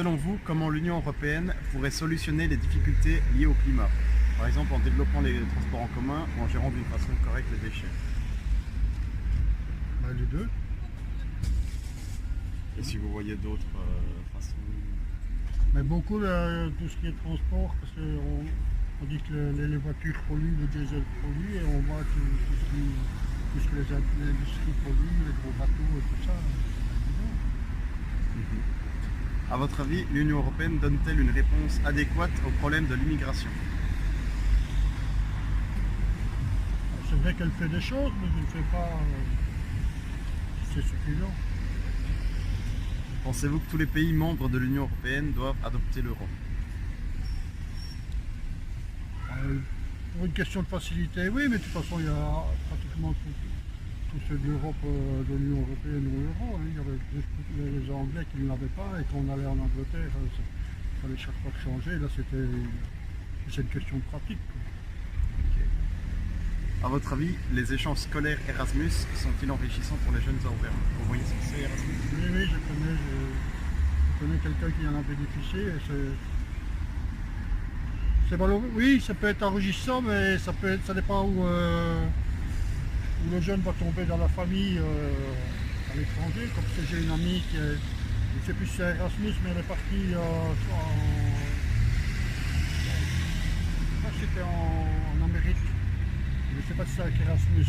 selon vous, comment l'Union européenne pourrait solutionner les difficultés liées au climat? Par exemple en développant les transports en commun ou en gérant d'une façon correcte les déchets. Les deux. Et si vous voyez d'autres façons? Mais beaucoup tout ce qui est transport, parce qu'on dit que les voitures polluent, le diesel pollue, et on voit tout ce que l'industrie pollue, les gros bateaux et tout ça. À votre avis, l'Union européenne donne-t-elle une réponse adéquate au problème de l'immigration? C'est vrai qu'elle fait des choses, mais je ne sais pas si c'est suffisant. Pensez-vous que tous les pays membres de l'Union européenne doivent adopter l'euro? Pour une question de facilité, oui, mais de toute façon, il y a pratiquement tous ceux de l'Europe, de l'Union européenne ou l'euro. Il y avait juste les Anglais qui ne l'avaient pas, et quand on allait en Angleterre, il fallait chaque fois changer. Là, c'est une question de pratique. À votre avis, les échanges scolaires Erasmus sont-ils enrichissants pour les jeunes Européens? Vous voyez ce que c'est Erasmus? Oui, je connais quelqu'un qui en a bénéficié. Et c'est valorisant. Oui, ça peut être enrichissant, mais ça dépend où le jeune va tomber dans la famille à l'étranger. Comme si j'ai une amie je ne sais plus si c'est Erasmus, mais elle est partie c'était en Amérique. Je ne sais pas si c'est avec Erasmus.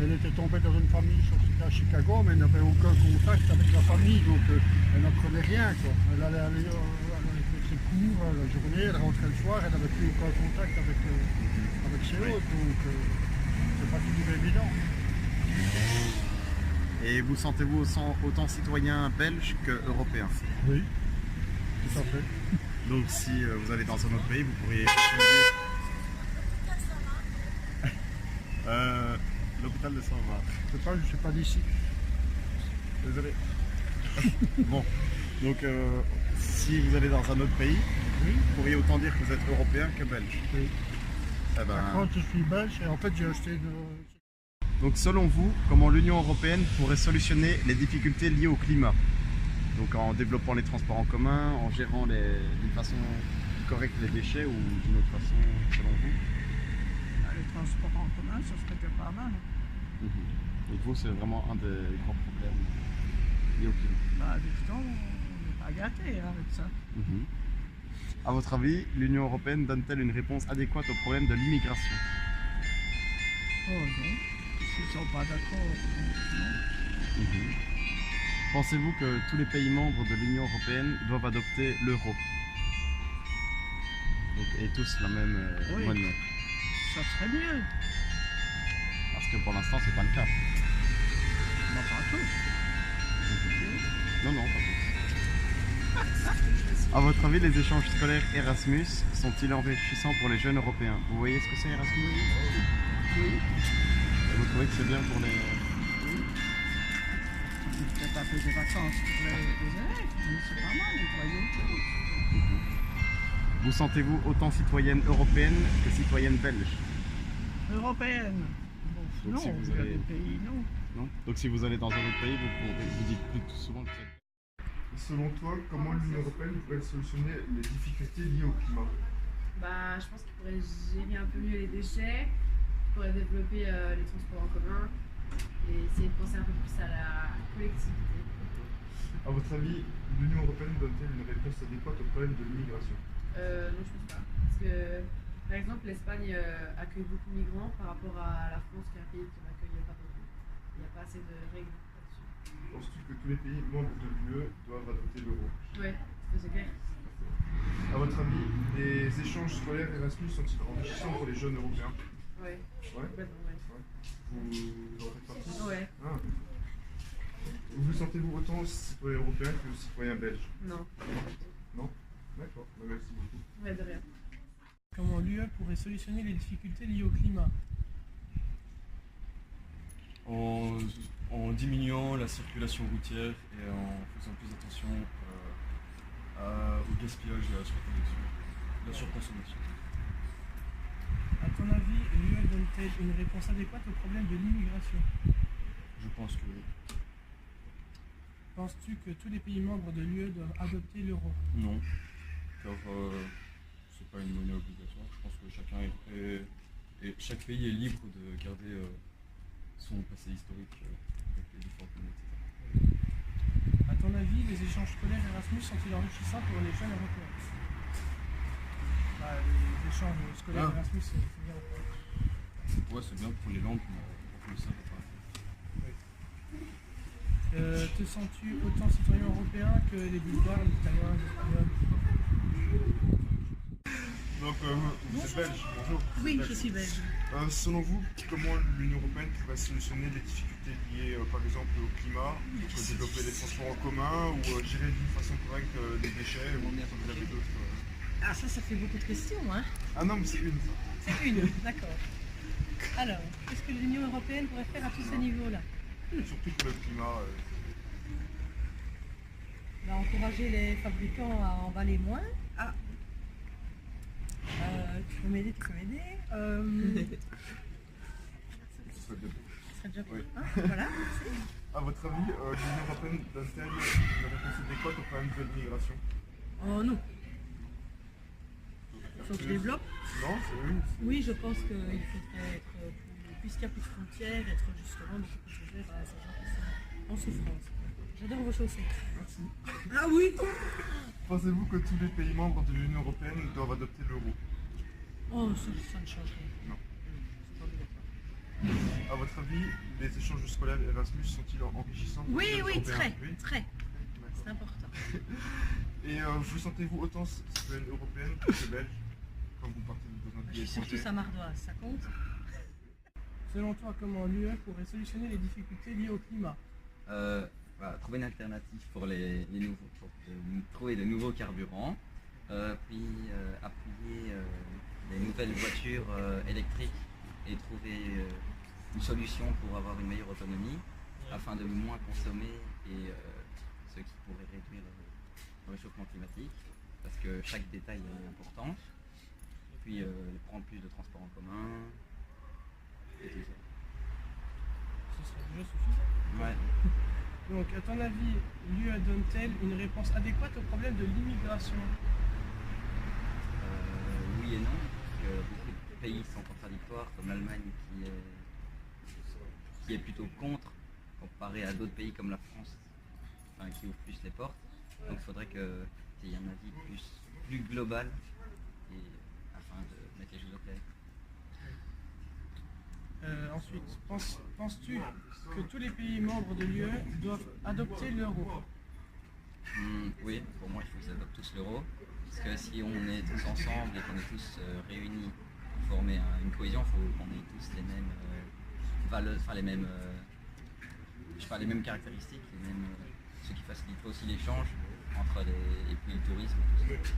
Elle était tombée dans une famille, je crois que c'était à Chicago, mais elle n'avait aucun contact avec la famille, donc elle n'apprenait rien, quoi. Elle allait aller faire ses cours la journée, elle rentrait le soir, elle n'avait plus aucun contact avec ses hôtes, donc c'est pas toujours évident. Et vous sentez-vous autant citoyen belge que européen? Oui, tout à fait. Donc si vous allez dans un autre pays, vous pourriez l'hôpital de Saint-Var. Je ne suis pas d'ici. Désolé. Bon, donc si vous allez dans un autre pays, Oui. vous pourriez autant dire que vous êtes européen que belge. Oui. Eh ben, Par contre, je suis belge et en fait j'ai acheté donc selon vous, comment l'Union européenne pourrait solutionner les difficultés liées au climat? Donc en développant les transports en commun, en gérant d'une façon correcte les déchets ou d'une autre façon selon vous? Les transports en commun, ça serait que pas mal. Donc vous, c'est vraiment un des grands problèmes liés au climat. Pourtant, on n'est pas gâtés avec ça. À votre avis, l'Union européenne donne-t-elle une réponse adéquate au problème de l'immigration? Oh non, s'ils ne sont pas d'accord, non. Pensez-vous que tous les pays membres de l'Union européenne doivent adopter l'euro? Et tous la même Oui. monnaie? Ça serait mieux. Parce que pour l'instant, c'est pas le cas. Mais pas tous. Non, pas tous. À votre avis, les échanges scolaires Erasmus sont-ils enrichissants pour les jeunes européens? Vous voyez ce que c'est Erasmus? Oui. Et vous trouvez que c'est bien pour les... Peut-être un peu des vacances pour les élèves, mais c'est pas mal, les voyous. Vous sentez-vous autant citoyenne européenne que citoyenne belge? Européenne. Bon, Donc, non, si vous il y a allez- des pays, non. Non? Donc si vous allez dans un autre pays, vous dites plus souvent que c'est... Selon toi, comment l'Union européenne pourrait solutionner les difficultés liées au climat? Je pense qu'il pourrait gérer un peu mieux les déchets, il pourrait développer les transports en commun et essayer de penser un peu plus à la collectivité. À votre avis, l'Union européenne donne-t-elle une réponse adéquate au problème de l'immigration? Non, je pense pas. Parce que, par exemple, l'Espagne accueille beaucoup de migrants par rapport à la France qui est un pays qui n'accueille pas beaucoup. Il n'y a pas assez de règles là-dessus. Penses-tu que tous les pays membres de l'UE doivent adopter l'euro? Ouais, c'est clair. À votre avis, les échanges scolaires Erasmus sont-ils enrichissants pour les jeunes européens? Ouais, Ouais. complètement, ouais. Vous en faites partie? Ouais, Ah. Vous sentez-vous autant citoyen européen que citoyen belge? non. Non? D'accord, merci beaucoup. Ouais, de rien. Comment l'UE pourrait solutionner les difficultés liées au climat? En diminuant la circulation routière et en faisant plus attention au gaspillage et à la surconsommation. À ton avis, l'UE donne-t-elle une réponse adéquate au problème de l'immigration? Je pense que oui. Penses-tu que tous les pays membres de l'UE doivent adopter l'euro? Non, car c'est pas une monnaie obligatoire. Je pense que et chaque pays est libre de garder son passé historique avec les différentes monnaies, etc. À ton avis, les échanges scolaires Erasmus sont-ils enrichissants pour les jeunes européens? Les échanges scolaires Erasmus, c'est bien. Ouais, c'est bien pour les langues, mais pour le savoir pas. Te sens-tu autant citoyen européen que les Bulgares, les Italiens, les Espagnols? Donc, vous êtes belge, bonjour. Oui, je suis belge. Selon vous, comment l'Union européenne pourrait solutionner les difficultés liées par exemple au climat, développer des transports en commun ou gérer d'une façon correcte les déchets ou vous avez d'autres Ah, ça fait beaucoup de questions, hein? Ah non, mais c'est une. C'est une, d'accord. Alors, qu'est-ce que l'Union européenne pourrait faire à tous ces niveaux-là? Surtout pour le climat. Encourager les fabricants à emballer moins. Ah. Tu peux m'aider, Ce serait bien. Ce serait déjà bien. Oui. Hein, voilà. À votre avis, l'Union européenne donne-t-elle une réponse adéquate au problème de l'immigration? Oh non. Faut que je développe. Non, c'est oui. Oui, je pense qu'il faudrait être, puisqu'il n'y a plus de frontières, être justement beaucoup plus ouvert à ces gens qui sont en souffrance. J'adore vos chaussettes. Merci. Ah oui. Pensez-vous que tous les pays membres de l'Union européenne doivent adopter l'euro? Oh, ça ne change rien. Non. C'est pas obligatoire. À votre avis, les échanges scolaires Erasmus sont-ils enrichissants pour les Oui, jeunes oui, Européens? très. D'accord. C'est important. Et vous sentez-vous autant citoyenne européenne que belge quand vous partez dans un Je pays suis surtout étranger? samardoise, ça compte? Selon toi, comment l'UE pourrait solutionner les difficultés liées au climat? Trouver une alternative pour les nouveaux, trouver de nouveaux carburants, puis appuyer les nouvelles voitures électriques et trouver une solution pour avoir une meilleure autonomie afin de moins consommer et ce qui pourrait réduire le réchauffement climatique parce que chaque détail est important. Puis prendre plus de transports en commun et tout ça. Ce serait déjà suffisant. Ouais. Donc, à ton avis, l'UE donne-t-elle une réponse adéquate au problème de l'immigration? Oui et non, parce que beaucoup de pays sont contradictoires, comme l'Allemagne qui est plutôt contre, comparé à d'autres pays comme la France, qui ouvrent plus les portes. Donc il faudrait qu'il y ait un avis plus global et, afin de mettre les choses au clair. Ensuite, penses-tu que tous les pays membres de l'UE doivent adopter l'euro? Oui, pour moi il faut qu'ils adoptent tous l'euro, parce que si on est tous ensemble et qu'on est tous réunis pour former une cohésion, il faut qu'on ait tous les mêmes valeurs, les mêmes, les mêmes caractéristiques, ce qui faciliterait aussi l'échange entre et puis le tourisme et tout ça.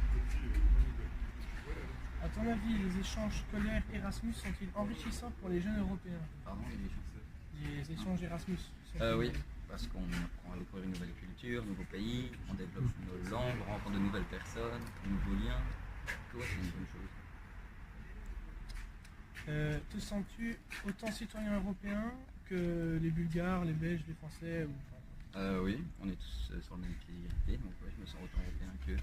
À ton avis, les échanges scolaires Erasmus sont-ils enrichissants pour les jeunes européens? Pardon, Les échanges Erasmus oui, parce qu'on apprend à découvrir une nouvelle culture, un nouveau pays, on développe nos langues, on rencontre de nouvelles personnes, de nouveaux liens. Ouais, c'est une bonne chose. Te sens-tu autant citoyen européen que les Bulgares, les Belges, les Français Oui, on est tous sur le même pied d'égalité, donc ouais, je me sens autant européen qu'eux.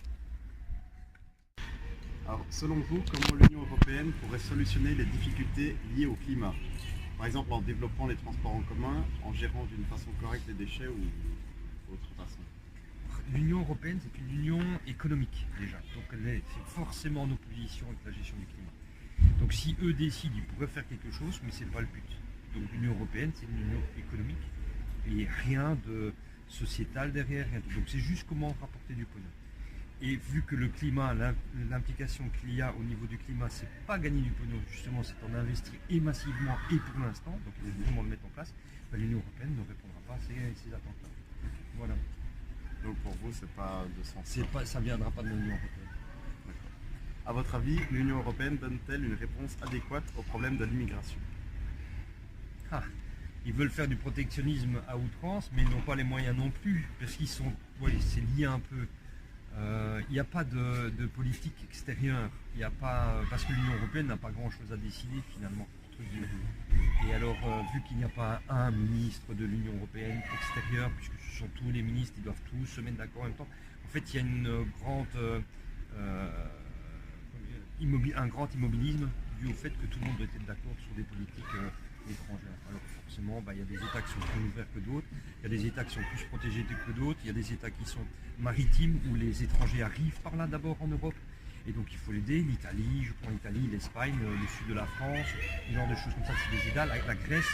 Alors, selon vous, comment l'Union européenne pourrait solutionner les difficultés liées au climat? Par exemple, en développant les transports en commun, en gérant d'une façon correcte les déchets ou autre façon? L'Union européenne, c'est une union économique déjà, donc c'est forcément en opposition avec la gestion du climat. Donc si eux décident, ils pourraient faire quelque chose, mais c'est pas le but. Donc l'Union européenne, c'est une union économique et rien de sociétal derrière, rien. Donc c'est juste comment rapporter du pognon. Et vu que le climat, l'implication qu'il y a au niveau du climat, c'est pas gagner du pognon, justement, c'est en investir et massivement et pour l'instant, donc il faut vraiment le mettre en place, l'Union européenne ne répondra pas à ces attentes-là. Voilà. Donc pour vous, c'est pas de sens. Ça ne viendra pas de l'Union européenne. D'accord. À votre avis, l'Union européenne donne-t-elle une réponse adéquate au problème de l'immigration? Ils veulent faire du protectionnisme à outrance, mais ils n'ont pas les moyens non plus, parce qu'ils sont, c'est lié un peu. Il n'y a pas de politique extérieure, parce que l'Union européenne n'a pas grand-chose à décider finalement. truc du Et alors, vu qu'il n'y a pas un ministre de l'Union européenne extérieur, puisque ce sont tous les ministres, ils doivent tous se mettre d'accord en même temps, en fait, il y a un grand immobilisme dû au fait que tout le monde doit être d'accord sur des politiques étrangères. Alors forcément, il y a des États qui sont plus ouverts que d'autres, il y a des États qui sont plus protégés que d'autres, il y a des États qui sont maritimes où les étrangers arrivent par là d'abord en Europe. Et donc il faut l'aider, l'Italie, je prends l'Italie, l'Espagne, le sud de la France, ce genre de choses comme ça, c'est des États. La Grèce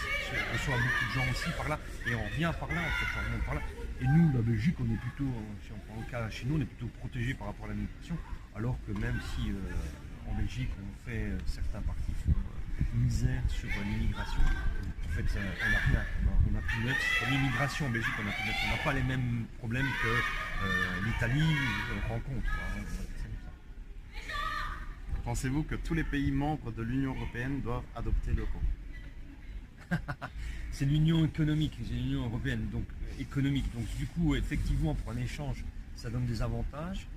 reçoit beaucoup de gens aussi par là, et on vient par là, en fait, on remonte par là. Et nous, la Belgique, on est plutôt, si on prend le cas chez nous, on est plutôt protégé par rapport à la migration, alors que même si en Belgique on fait certains partis font misère sur l'immigration, en fait on n'a rien, on a plus net. Pour l'immigration en Belgique, on n'a plus net, on n'a pas les mêmes problèmes que l'Italie rencontre. Pensez-vous que tous les pays membres de l'Union européenne doivent adopter l'euro? C'est l'union économique, c'est l'Union européenne, donc économique. Donc du coup, effectivement, pour un échange, ça donne des avantages.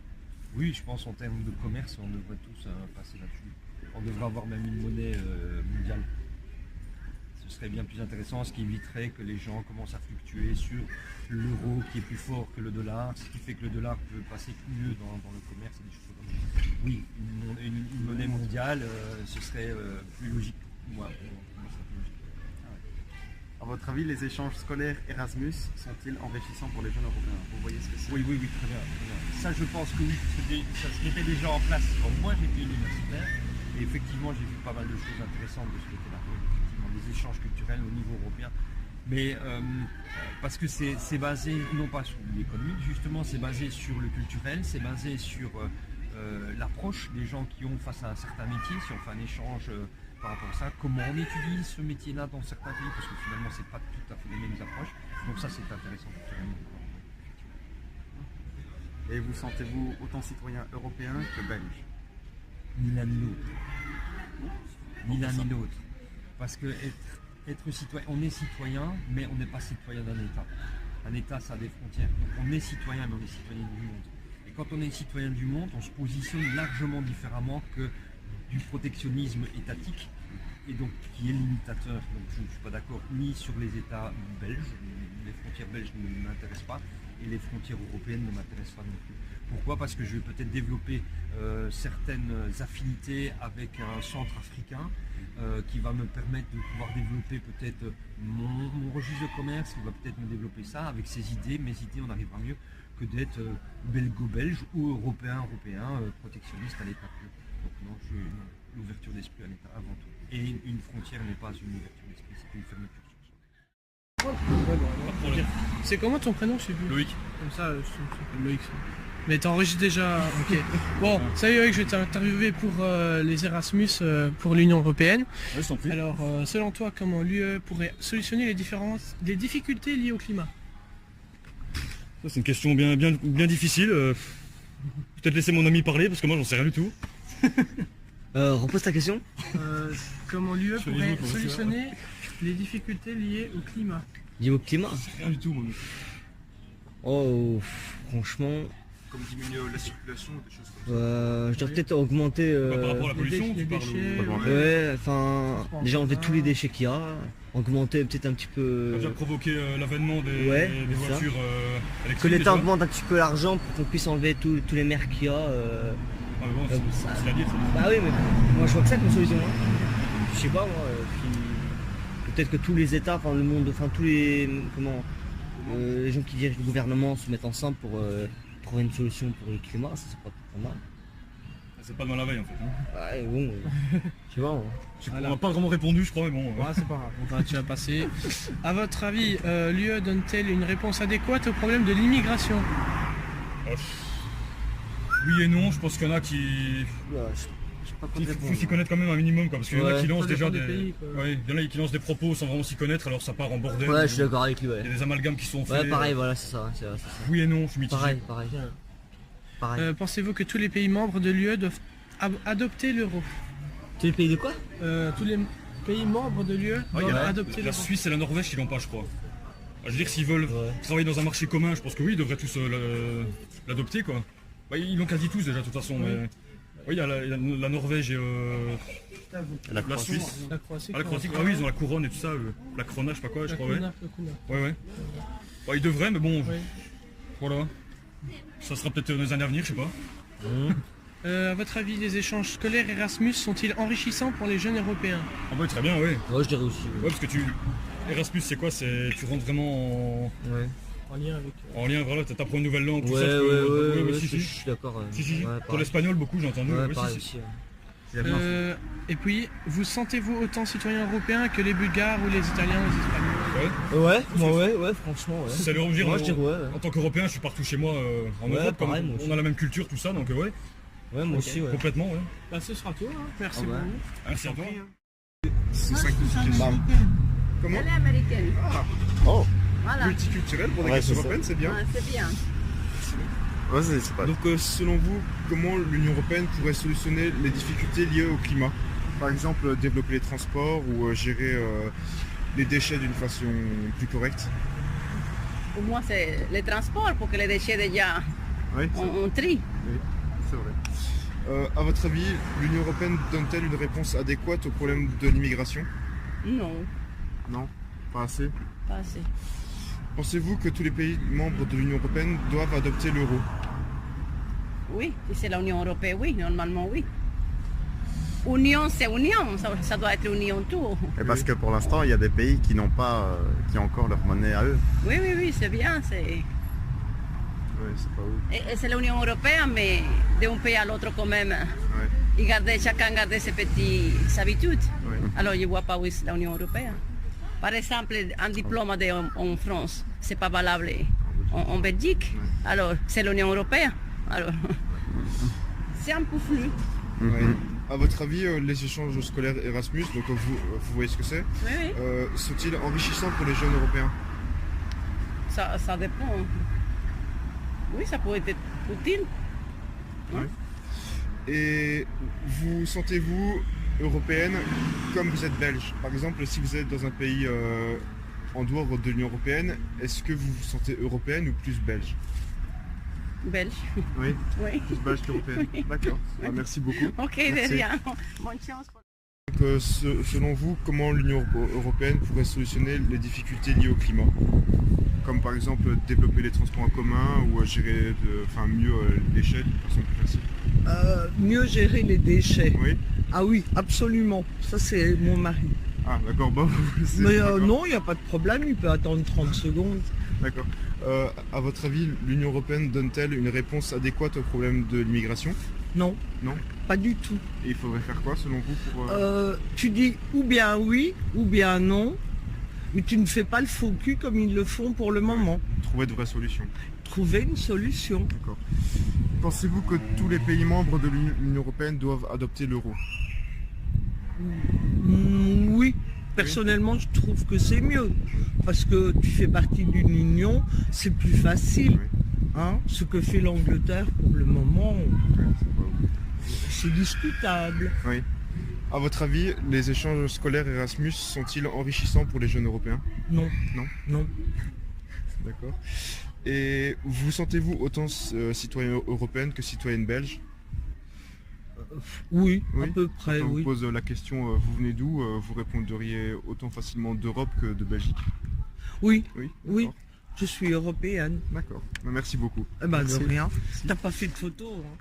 Oui, je pense en termes de commerce, on devrait tous passer là-dessus. On devrait avoir même une monnaie mondiale. Ce serait bien plus intéressant, ce qui éviterait que les gens commencent à fluctuer sur l'euro qui est plus fort que le dollar, ce qui fait que le dollar peut passer mieux dans le commerce et des choses comme ça. Oui, une monnaie mondiale, ce serait plus logique. Moi, ce serait plus logique. À votre avis, les échanges scolaires Erasmus sont-ils enrichissants pour les jeunes européens? Vous voyez ce que c'est? Oui, très bien, très bien. Ça, je pense que oui, ça se mettait déjà en place quand moi j'étais universitaire. Et effectivement, j'ai vu pas mal de choses intéressantes de ce côté-là. Effectivement, des échanges culturels au niveau européen. Mais parce que c'est basé non pas sur l'économique, justement, c'est basé sur le culturel, c'est basé sur l'approche des gens qui ont face à un certain métier, si on fait un échange par rapport à ça, comment on étudie ce métier-là dans certains pays, parce que finalement, c'est pas tout à fait les mêmes approches. Donc ça, c'est intéressant culturellement. Et vous sentez-vous autant citoyen européen que belge? Ni l'un ni l'autre. Ni l'un ni l'autre. Parce que être citoyen, on est citoyen, mais on n'est pas citoyen d'un État. Un État, ça a des frontières. Donc on est citoyen, mais on est citoyen du monde. Et quand on est citoyen du monde, on se positionne largement différemment que du protectionnisme étatique, et donc qui est limitateur. Donc je ne suis pas d'accord ni sur les États belges, les frontières belges ne m'intéressent pas, et les frontières européennes ne m'intéressent pas non plus. Pourquoi? Parce que je vais peut-être développer certaines affinités avec un centre africain qui va me permettre de pouvoir développer peut-être mon registre de commerce, qui va peut-être me développer ça avec ses idées. Mes idées, on arrivera mieux que d'être belgo-belge ou européen, protectionniste à l'état pur. Donc non, je suis l'ouverture d'esprit à l'état avant tout. Et une frontière n'est pas une ouverture d'esprit, c'est une fermeture sur soi. C'est comment ton prénom, je sais plus? Loïc. Comme ça, je t'appelle Loïc. Mais t'enregistres déjà, ok. Bon, salut Loïc, je vais t'interviewer pour les Erasmus pour l'Union Européenne. Ouais, sans plus. Alors, selon toi, comment l'UE pourrait solutionner les difficultés liées au climat? Ça, c'est une question bien difficile. Peut-être laisser mon ami parler parce que moi j'en sais rien du tout. Repose ta question. Comment l'UE pourrait solutionner les difficultés liées au climat? Liées au climat? Rien du tout, moi. Oh, franchement. Comme diminuer la circulation, des choses comme ça. Je dirais peut-être augmenter. Par rapport à la pollution, tu parles Ouais, enfin, déjà enlever tous les déchets qu'il y a, augmenter peut-être un petit peu. déjà provoquer l'avènement des voitures électriques. Que l'État augmente un petit peu l'argent pour qu'on puisse enlever tous les maires qu'il y a. Ah, mais bon, c'est la diète, ça. Bah oui, mais moi je vois que ça comme solution. Je sais pas, moi. Peut-être que tous les États, enfin le monde, enfin tous les. Les gens qui dirigent le gouvernement se mettent ensemble pour trouver une solution pour le climat, ça c'est pas trop mal. C'est pas dans la veille en fait. Hein. Ouais, bon, tu vois. On n'a pas vraiment répondu, je crois, mais bon. Ouais, c'est pas grave, tu vas passer. A votre avis, l'UE donne-t-elle une réponse adéquate au problème de l'immigration? Oui et non, je pense qu'il y en a qui. Il faut s'y connaître quand même un minimum, quoi, parce qu'il y en a qui lancent déjà des. Ouais, il y en a qui lancent des propos sans vraiment s'y connaître, alors ça part en bordel. Ouais, je suis d'accord avec lui. Ouais. Il y a des amalgames qui sont faits. Ouais, pareil, voilà, c'est ça, c'est ça. Oui et non, je suis mitigé. Pareil. Pensez-vous que tous les pays membres de l'UE doivent adopter l'euro? Tous les pays de quoi? Tous les pays membres de l'UE doivent adopter l'euro. La Suisse et la Norvège, ils l'ont pas, je crois. Je veux dire, s'ils veulent travailler dans un marché commun, je pense que oui, ils devraient tous l'adopter, quoi. Bah, ils l'ont quasi tous déjà, de toute façon. Mais... Oui, il y a la Norvège et la Suisse. La Croatie. Ah, la Croatie, ah oui, ils ont la couronne et tout ça, la Krona, je sais pas quoi, je crois, ouais. Ouais. Bah, ils devraient, mais bon, voilà. Ça sera peut-être dans les années à venir, je sais pas. À votre avis, les échanges scolaires Erasmus sont-ils enrichissants pour les jeunes Européens? Ah bah très bien, ouais. Ouais, je dirais aussi. Ouais, parce que Erasmus, c'est quoi? Tu rentres vraiment En lien avec... En lien, voilà, t'apprends une nouvelle langue, tout ça. Ouais, si. je suis d'accord. Si. Ouais, pour l'espagnol, beaucoup, j'ai entendu. Ouais, Ouais, pareil si. aussi. Et puis, vous sentez-vous autant citoyen européen que les Bulgares ou les Italiens ou les Espagnols? Ouais, franchement, ouais. Ça leur dire, moi, je dirais ouais. En tant qu'Européen, je suis partout chez moi en Europe, pareil, on a la même culture, tout ça, donc ouais. Ouais, moi aussi, ouais. Complètement, ouais. Bah, ce sera tout, hein. Merci ouais. beaucoup. Merci à toi. C'est ça que Comment? Elle est américaine. Oh, Voilà. Multiculturel pour des questions européennes, c'est bien. Ouais, c'est bien. ouais, c'est pas... Donc selon vous, comment l'Union européenne pourrait solutionner les difficultés liées au climat? Par exemple, développer les transports ou gérer les déchets d'une façon plus correcte? Pour moi, c'est les transports pour que les déchets déjà Oui, on trie. oui, c'est vrai. À votre avis, l'Union européenne donne-t-elle une réponse adéquate au problème de l'immigration? Non, Non, pas assez. pas assez. Pensez-vous que tous les pays membres de l'Union européenne doivent adopter l'euro? Oui, si c'est l'Union européenne, oui, normalement oui. Union, c'est union, ça doit être union tout. Et parce que pour l'instant, il y a des pays qui n'ont pas, qui ont encore leur monnaie à eux. Oui, c'est bien. Oui, c'est pas ouf. Et c'est l'Union européenne, mais d'un pays à l'autre quand même. Ouais. Et chacun garder ses petites habitudes. Ouais. Alors je ne vois pas où est l'Union européenne. Par exemple, un diplôme en France, c'est pas valable en Belgique. Alors c'est l'Union européenne. Alors c'est un peu flou. Ouais. À votre avis, les échanges scolaires Erasmus, donc vous voyez ce que c'est, Oui. sont-ils enrichissants pour les jeunes européens? Ça dépend. Oui, ça pourrait être utile. Ouais. Et vous sentez-vous européenne comme vous êtes belge? Par exemple, si vous êtes dans un pays en dehors de l'Union européenne, est-ce que vous vous sentez européenne ou plus belge? Belge. Oui, Oui. plus belge qu'européenne. Oui. D'accord. Ah, merci beaucoup. Ok, Merci. de rien. Bonne chance. Donc, selon vous, comment l'Union européenne pourrait solutionner les difficultés liées au climat? Comme par exemple développer les transports en commun ou gérer mieux les déchets de façon plus facile? Mieux gérer les déchets. Oui. Ah oui, absolument. Ça, c'est mon mari. Ah d'accord, bon, Mais non, il n'y a pas de problème, il peut attendre 30 secondes. D'accord. À votre avis, l'Union européenne donne-t-elle une réponse adéquate au problème de l'immigration? Non. Non. Pas du tout. Et il faudrait faire quoi selon vous pour... Tu dis ou bien oui, ou bien non, mais tu ne fais pas le faux cul comme ils le font pour le moment. trouver de vraies solutions? Trouver une solution. D'accord. Pensez-vous que tous les pays membres de l'Union européenne doivent adopter l'euro? Oui. Personnellement, je trouve que c'est mieux. Parce que tu fais partie d'une union, c'est plus facile. Hein, ce que fait l'Angleterre pour le moment, c'est discutable. Oui. À votre avis, les échanges scolaires Erasmus sont-ils enrichissants pour les jeunes européens? Non. Non. Non. D'accord. Et vous sentez-vous autant citoyenne européenne que citoyenne belge? Oui, à peu près, Quand on oui. vous pose la question, vous venez d'où, vous répondriez autant facilement d'Europe que de Belgique? Oui, oui, oui, je suis européenne. D'accord, merci beaucoup. Eh ben, de Merci. rien. T'as pas fait de photo, hein.